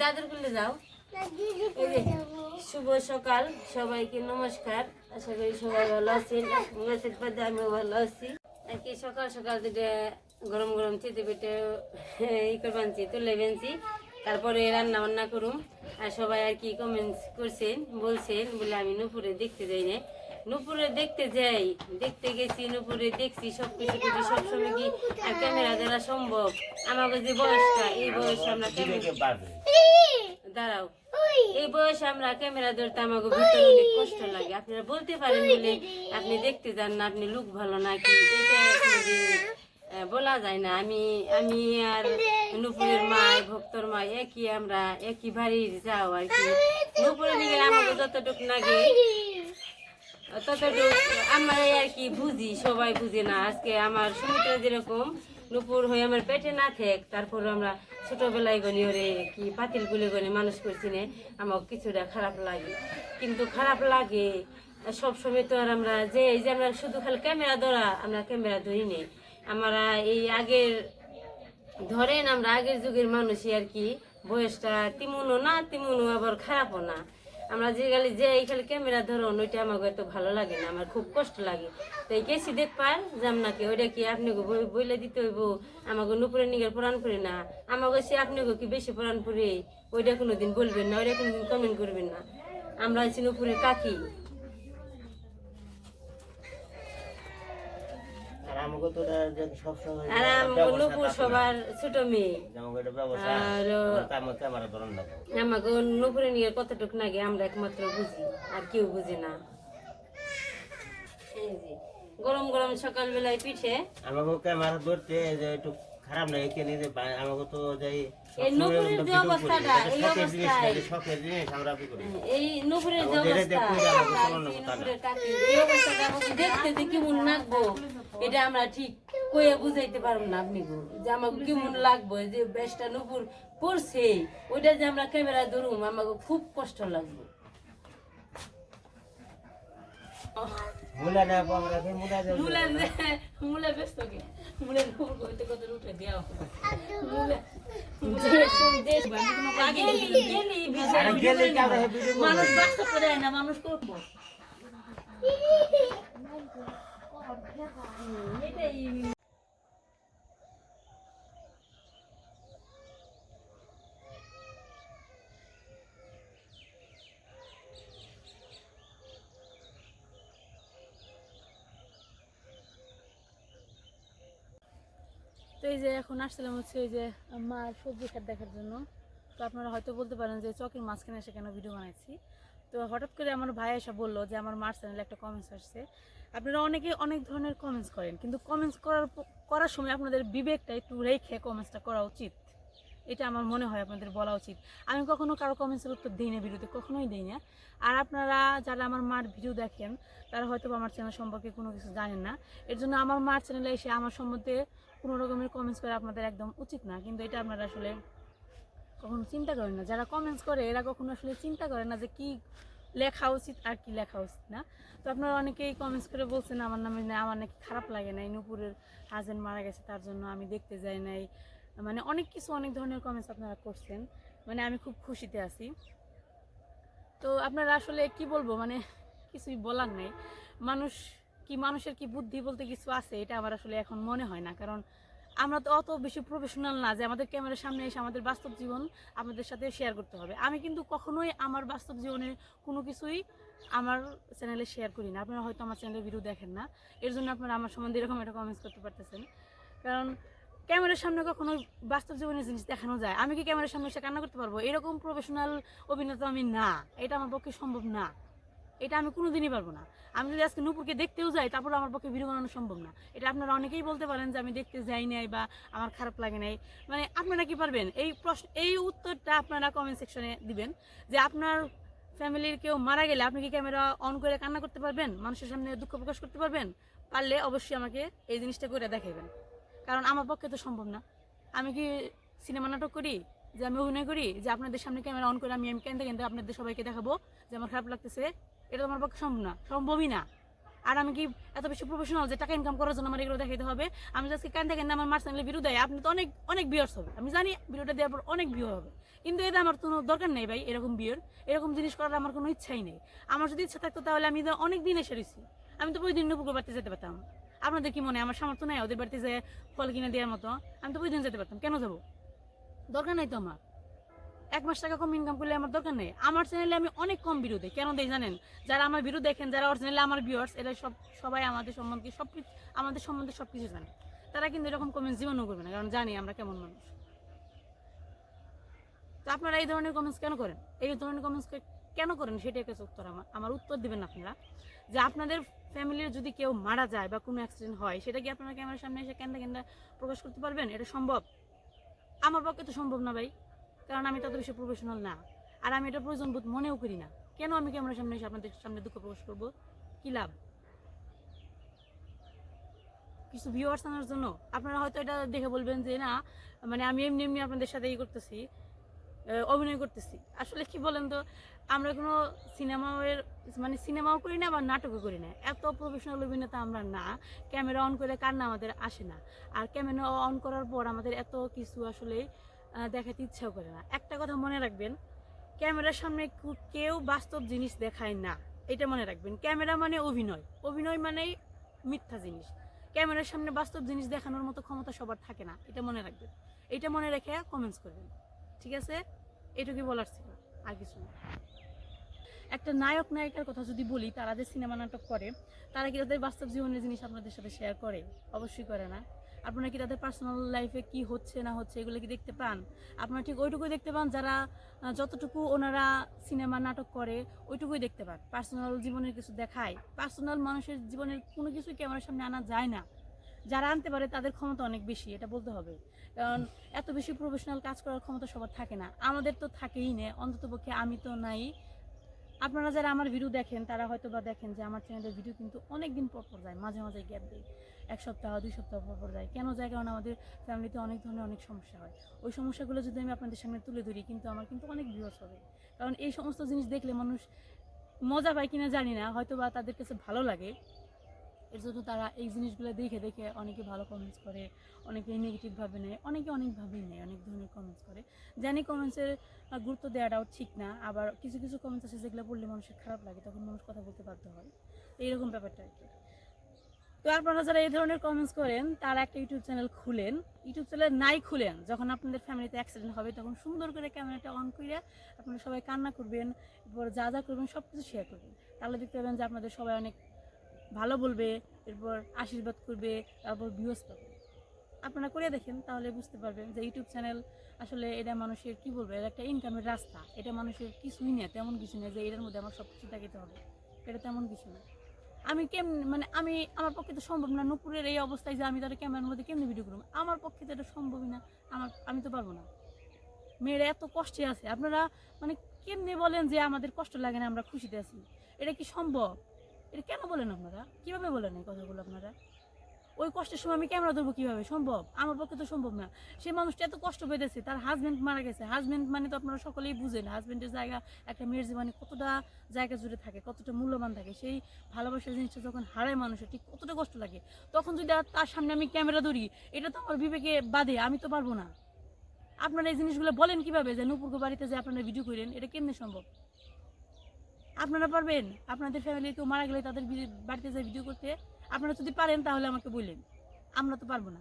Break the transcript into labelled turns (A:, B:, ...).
A: দাদুর কুলে যাও। শুভ সকাল, সবাইকে নমস্কার। আশা করি সবাই ভালো আছেন। আমিও ভালো আছি। আর কি সকাল সকাল দুটো গরম গরম চিতে পেটে ই করবানছি, তুলে বেনছি, তারপরে রান্না বান্না করুম। আর সবাই আর কি কমেন্টস করছেন, বলছেন বলে আমি নুপুরে দেখতে যাই না। নুপুরে দেখতে যাই, দেখতে গেছি, নুপুরে দেখছি সবকিছু কিছু, সবসময় কি আর ক্যামেরা দ্বারা সম্ভব? আমাকে যে বয়সটা, এই বয়সে আমরা দাঁড়াও, এই বয়সে আমরা ক্যামেরা ধরতে আমাকে ভিতরে অনেক কষ্ট লাগে। আপনারা বলতে পারেন বলে আপনি দেখতে যান না, আপনি লুক ভালো নাকি, এটা বলা যায় না। আমি আর নুপুরের মা, ভক্তর মা একই, আমরা একই বাড়ির যাও আর কি। নুপুরের দিকে আমাকে যতটুকু লাগে ততটুকু আমরা আর কি বুঝি, সবাই বুঝে না। আজকে আমার সুমিত্রা যেরকম নুপুর হয়ে আমার পেটে না থাক, তারপর আমরা ছোটবেলায় গনি ওরে কি পাতিল গুলে গনি মানুষ করছি না, আমার কিছুটা খারাপ লাগে। কিন্তু খারাপ লাগে সবসময় তো আর আমরা যে এই যে আমরা শুধু খালি ক্যামেরা ধরা, আমরা ক্যামেরা ধরি নেই। আমরা এই আগের ধরেন, আমরা আগের যুগের মানুষই আর কি, বয়সটা তিমুনও না তিমুনও আবার খারাপও না। আমরা যে খালি যে এই খালি ক্যামেরা ধরুন, ওইটা আমাকে এত ভালো লাগে না, আমার খুব কষ্ট লাগে। তো এই কেসি দেখবার যাম নাকি, ওইটা কি আপনি বইলে দিতে হইব? আমাকে নুপুরে নিগের পুরাণ পড়ি না, আমাকে সে আপনাকে কি বেশি পুরাণ পড়ে, ওইটা কোনোদিন বলবেন না, ওইটা কোনোদিন কমেন্ট করবেন না। আমরা আছি নুপুরের কাকি। সবার ছোট মেয়ে, আমাকে নুপুরে নিয়ে কতটুকু নাগে আমরা একমাত্র বুঝি, আর কেউ বুঝে না। গরম গরম সকালবেলায় পিঠে
B: আমাকে ক্যামেরা ধরতে একটু খারাপ লাগে, কেন যে আমাকে তো যাই
A: এই নুপুরের যে অবস্থাটা, এই অবস্থায় এই নুপুরের যে অবস্থা, এই অবস্থাটা আমাকে দেখতে যে কেমন লাগবো, এটা আমরা ঠিক কয়ে বুঝাইতে পারবো না আপনি গো, যে আমাকে কেমন লাগবো যে বেশটা নুপুর পড়ছে, ওইটা যে আমরা ক্যামেরা ধরুম, আমাকে খুব কষ্ট লাগবে।
C: মুলা না আমরা ফের
A: মুলা ব্যস্ত কি মুলা খুব কইতে কত উঠে দেও মুলা মানুষ বাস্তব করে না, মানুষ করবো এটাই। তো এই যে এখন আসছিলাম হচ্ছে এই যে মার সবজি খাট দেখার জন্য। তো আপনারা হয়তো বলতে পারেন যে চকের মাঝখানে এসে কেন ভিডিও বানাইছি। তো হঠাৎ করে আমার ভাই এসে বললো যে আমার মার চ্যানেলে একটা কমেন্টস আসছে। আপনারা অনেকে অনেক ধরনের কমেন্টস করেন, কিন্তু কমেন্টস করার সময় আপনাদের বিবেকটা একটু রেখে কমেন্টসটা করা উচিত, এটা আমার মনে হয় আপনাদের বলা উচিত। আমি কখনো কারো কমেন্টসের উত্তর দিই না ভিডিওতে, কখনোই দিই না। আর আপনারা যারা আমার মার ভিডিও দেখেন তারা হয়তো আমার চ্যানেল সম্পর্কে কোনো কিছু জানেন না, এর জন্য আমার মার চ্যানেলে এসে আমার সম্বন্ধে কোনো রকমের কমেন্টস করে আপনাদের একদম উচিত না। কিন্তু এটা আপনারা আসলে কখনো চিন্তা করেন না, যারা কমেন্টস করে এরা কখনো আসলে চিন্তা করে না যে কি লেখা উচিত আর কি লেখা উচিত না। তো আপনারা অনেকেই কমেন্টস করে বলছেন আমার নামে আমার নাকি খারাপ লাগে নাই, নুপুরের হাজবেন্ড মারা গেছে তার জন্য আমি দেখতে যাই নাই, মানে অনেক কিছু অনেক ধরনের কমেন্টস আপনারা করছেন, মানে আমি খুব খুশিতে আছি। তো আপনারা আসলে কি বলবো, মানে কিছুই বলার নেই। মানুষের কি বুদ্ধি বলতে কিছু আছে, এটা আমার আসলে এখন মনে হয় না। কারণ আমরা তো অত বেশি প্রফেশনাল না যে আমাদের ক্যামেরার সামনে এসে আমাদের বাস্তব জীবন আপনাদের সাথে শেয়ার করতে হবে। আমি কিন্তু কখনোই আমার বাস্তব জীবনের কোনো কিছুই আমার চ্যানেলে শেয়ার করি না। আপনারা হয়তো আমার চ্যানেলে ভিডিও দেখেন না, এর জন্য আপনারা আমার সম্বন্ধে এরকম একটা কমেন্টস করতে পারতেছেন। কারণ ক্যামেরার সামনে কখনো বাস্তব জীবনের জিনিস দেখানো যায়। আমি কি ক্যামেরার সামনে এসে কান্না করতে পারবো? এরকম প্রফেশনাল অভিনেতা আমি না, এটা আমার পক্ষে সম্ভব না, এটা আমি কোনোদিনই পারবো না। আমি যদি আজকে নুপুরকে দেখতেও যাই তারপর আমার পক্ষে ভিডিও বানানো সম্ভব না। এটা আপনারা অনেকেই বলতে পারেন যে আমি দেখতে যাই নাই বা আমার খারাপ লাগে নাই, মানে আপনারা কি পারবেন? এই উত্তরটা আপনারা কমেন্ট সেকশনে দিবেন যে আপনার ফ্যামিলির কেউ মারা গেলে আপনি কি ক্যামেরা অন করে কান্না করতে পারবেন? মানুষের সামনে দুঃখ প্রকাশ করতে পারবেন? পারলে অবশ্যই আমাকে এই জিনিসটা করে দেখাবেন, কারণ আমার পক্ষে তো সম্ভব না। আমি কি সিনেমা নাটক করি যে আমি অভিনয় করি যে আপনাদের সামনে ক্যামেরা অন করে আমি কেন্দ্রে কেন্দ্রে আপনাদের সবাইকে দেখাবো যে আমার খারাপ লাগতেছে? এটা তো আমার পক্ষে সম্ভব না, সম্ভবই না। আর আমি কি এত বেশি প্রফেশনাল যে টাকা ইনকাম করার জন্য আমার এগুলো দেখাইতে হবে? আমি আজকে কান্দে কান্দে আমার মার চ্যানেলে ভিডিও দেয়, আপনি তো অনেক অনেক ভিউয়ার্স হবে, আমি জানি ভিডিওটা দেওয়ার পর অনেক ভিউ হবে, কিন্তু এটা আমার কোনো দরকার নেই ভাই। এরকম ভিউর এরকম জিনিস করার আমার কোনো ইচ্ছাই নেই। আমার যদি ইচ্ছা থাকতো তাহলে আমি অনেক দিন এসে রয়েছি, আমি তো প্রতিদিন নুপুর বাড়িতে যেতে পারতাম। আপনাদের কি মনে হয় আমার সামর্থ্য নেই ওদের বাড়িতে যে ফল কিনে দেওয়ার মতো? আমি তো প্রতিদিন যেতে পারতাম, কেন যাবো? দরকার নেই তো আমার। 1 মাস টাকা কম ইনকাম করলে আমার দরকার নেই। আমার চ্যানেলে আমি অনেক কম ভিডিও দিই, কেন দেই জানেন? যারা আমার ভিডিও দেখেন, যারা অরিজিনালি আমার ভিউয়ার্স, এরা সবাই আমাদের সম্বন্ধে সবকিছু জানে। তারা কিন্তু এরকম কমেন্টস জীবনও করবে না, কারণ জানি আমরা কেমন মানুষ। তো আপনারা এই ধরনের কমেন্টস কেন করেন? এই ধরনের কমেন্টস কেন করেন সেটা একটা উত্তর আমার উত্তর দিবেন আপনারা। যে আপনাদের ফ্যামিলির যদি কেউ মারা যায় বা কোনো অ্যাক্সিডেন্ট হয়, সেটা কি আপনারা ক্যামেরার সামনে এসে কেন্দা প্রকাশ করতে পারবেন? এটা সম্ভব? আমার পক্ষে তো সম্ভব না ভাই, কারণ আমি তত বেশি প্রফেশনাল না, আর আমি এটা প্রয়োজন বোধ মনেও করি না। কেন আমি ক্যামেরার সামনে এসে আপনাদের সামনে দুঃখ প্রকাশ করবো? কি লাভ? কিছু ভিউয়ার্স আনার জন্য? আপনারা হয়তো এটা দেখে বলবেন যে না, মানে আমি এমনি এমনি আপনাদের সাথে ই করতেছি, অভিনয় করতেছি। আসলে কি বলেন তো, আমরা কোনো সিনেমাও করি না বা নাটকও করি না, এত প্রফেশনাল অভিনেতা আমরা না। ক্যামেরা অন করে কান্না আমাদের আসে না, আর ক্যামেরা অন করার পর আমাদের এত কিছু আসলে দেখাতে ইচ্ছাও করে না। একটা কথা মনে রাখবেন, ক্যামেরার সামনে কেউ বাস্তব জিনিস দেখায় না, এটা মনে রাখবেন। ক্যামেরা মানে অভিনয়, অভিনয় মানেই মিথ্যা জিনিস। ক্যামেরার সামনে বাস্তব জিনিস দেখানোর মতো ক্ষমতা সবার থাকে না, এটা মনে রাখবেন। এটা মনে রেখে কমেন্টস করবেন, ঠিক আছে? এটুকুই বলার ছিল, আর কিছু না। একটা নায়ক নায়িকার কথা যদি বলি, তারা যে সিনেমা নাটক করে, তারা কি তাদের বাস্তব জীবনের জিনিস আপনাদের সাথে শেয়ার করে? অবশ্যই করে না। আপনারা কি তাদের পার্সোনাল লাইফে কি হচ্ছে না হচ্ছে এগুলো কি দেখতে পান? আপনারা ঠিক ওইটুকুই দেখতে পান যারা যতটুকু ওনারা সিনেমা নাটক করে ওইটুকুই দেখতে পান। পার্সোনাল জীবনের কিছু দেখায়? পার্সোনাল মানুষের জীবনের কোনো কিছুই ক্যামেরার সামনে আনা যায় না। যারা আনতে পারে তাদের ক্ষমতা অনেক বেশি, এটা বলতে হবে। কারণ এত বেশি প্রফেশনাল কাজ করার ক্ষমতা সবার থাকে না, আমাদের তো থাকেই না, অন্ততপক্ষে আমি তো নাই। আপনারা যারা আমার ভিডিও দেখেন তারা হয়তো বা দেখেন যে আমার চ্যানেলের ভিডিও কিন্তু অনেক দিন পর পর যায়, মাঝে মাঝে গ্যাপ দিই, 1 সপ্তাহ 2 সপ্তাহ পর পর যায়। কেন যায়? কারণ আমাদের ফ্যামিলিতে অনেক ধরনের অনেক সমস্যা হয়। ওই সমস্যাগুলো যদি আমি আপনাদের সামনে তুলে ধরি, কিন্তু আমার কিন্তু অনেক ভিউয়ার্স হবে। কারণ এই সমস্ত জিনিস দেখলে মানুষ মজা পায় কিনা জানি না, হয়তো বা তাদের কাছে ভালো লাগে। এর জন্য তারা এই জিনিসগুলো দেখে দেখে অনেকে ভালো কমেন্টস করে, অনেকে নেগেটিভভাবে নেয়, অনেকে অনেকভাবেই নেয়, অনেক ধরনের কমেন্টস করে। জানি কমেন্টসের গুরুত্ব দেওয়াটাও ঠিক না, আবার কিছু কিছু কমেন্টস আছে যেগুলো পড়লে মানুষের খারাপ লাগে, তখন মানুষ কথা বলতে বাধ্য হয়। এইরকম ব্যাপারটা আর কি। তো আপনারা যারা এই ধরনের কমেন্টস করেন তারা একটা ইউটিউব চ্যানেল খুলেন, ইউটিউব চ্যানেল নাই খুলেন, যখন আপনাদের ফ্যামিলিতে অ্যাক্সিডেন্ট হবে তখন সুন্দর করে ক্যামেরাটা অন করে আপনারা সবাই কান্না করবেন, এরপর যা যা করবেন সব কিছু শেয়ার করবেন। তাহলে দেখতে পাবেন যে আপনাদের সবাই অনেক ভালো বলবে, এরপর আশীর্বাদ করবে, তারপর ভিউজ পাবে। আপনারা করে দেখেন, তাহলে বুঝতে পারবেন যে ইউটিউব চ্যানেল আসলে এটা মানুষের কি বলবো, এটা একটা ইনকামের রাস্তা। এটা মানুষের কিছুই না, তেমন কিছু না যে এটার মধ্যে আমার সব কিছু দেখাতে হবে, এটা তেমন কিছু না। আমি আমার পক্ষে তো সম্ভব না নুপুরের এই অবস্থায় যে আমি তাদের ক্যামেরার মধ্যে কেমনি ভিডিও করবো, আমার পক্ষে তো এটা সম্ভবই না। আমি তো পারবো না। মেয়েরা এত কষ্টে আছে, আপনারা মানে কেমনি বলেন যে আমাদের কষ্ট লাগে না, আমরা খুশিতে আছি? এটা কি সম্ভব? এটা কেন বলেন আপনারা? কিভাবে বলেন এই কথাগুলো আপনারা? ওই কষ্টের সময় আমি ক্যামেরা ধরবো কিভাবে? সম্ভব? আমার পক্ষে তো সম্ভব না। সেই মানুষটা এত কষ্ট পেয়েছে, তার হাজবেন্ড মারা গেছে। হাজবেন্ড মানে তো আপনারা সকলেই বুঝেন, হাজবেন্ডের জায়গা একটা মেয়ের জীবনে কতটা জায়গা জুড়ে থাকে, কতটা মূল্যবান থাকে। সেই ভালোবাসার জিনিসটা যখন হারায় মানুষের, ঠিক কতটা কষ্ট লাগে। তখন যদি তার সামনে আমি ক্যামেরা ধরি, এটা তো আমার বিবেকে বাদে, আমি তো পারবো না। আপনারা এই জিনিসগুলো বলেন কিভাবে যে নুপুরকে বাড়িতে যে আপনারা ভিডিও করেন, এটা কেমনে সম্ভব? আপনারা পারবেন? আপনাদের ফ্যামিলির কেউ মারা গেলে তাদের বাড়িতে যে ভিডিও করতে আপনারা যদি পারেন তাহলে আমাকে বললেন, আমরা তো পারবো না।